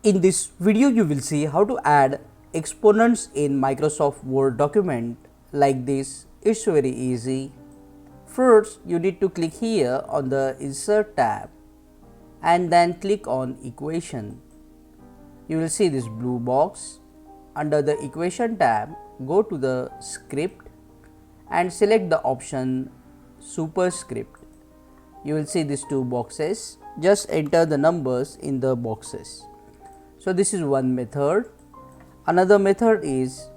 In this video, you will see how to add exponents in Microsoft Word document like this. It's very easy. First, you need to click here on the Insert tab and then click on Equation. You will see this blue box. Under the Equation tab, go to the Script and select the option Superscript. You will see these two boxes. Just enter the numbers in the boxes. So this is one method. Another method is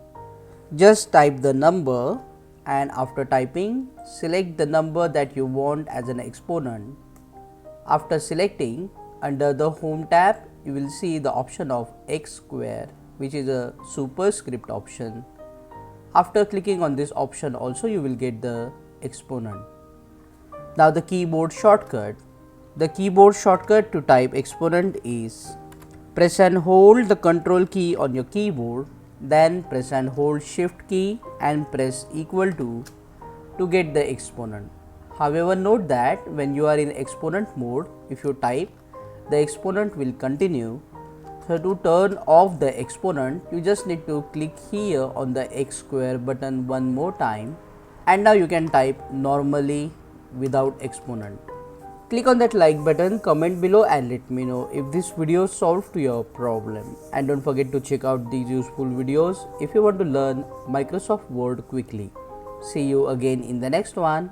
just type the number, and after typing, select the number that you want as an exponent. After selecting, under the Home tab, you will see the option of x square, which is a superscript option. After clicking on this option also, you will get the exponent. Now the keyboard shortcut. The keyboard shortcut to type exponent is press and hold the Control key on your keyboard, then press and hold Shift key and press equal to get the exponent. However, note that when you are in exponent mode, if you type, the exponent will continue. So to turn off the exponent, you just need to click here on the x square button one more time, and now you can type normally without exponent. Click on that like button, comment below and let me know if this video solved your problem. And don't forget to check out these useful videos if you want to learn Microsoft Word quickly. See you again in the next one.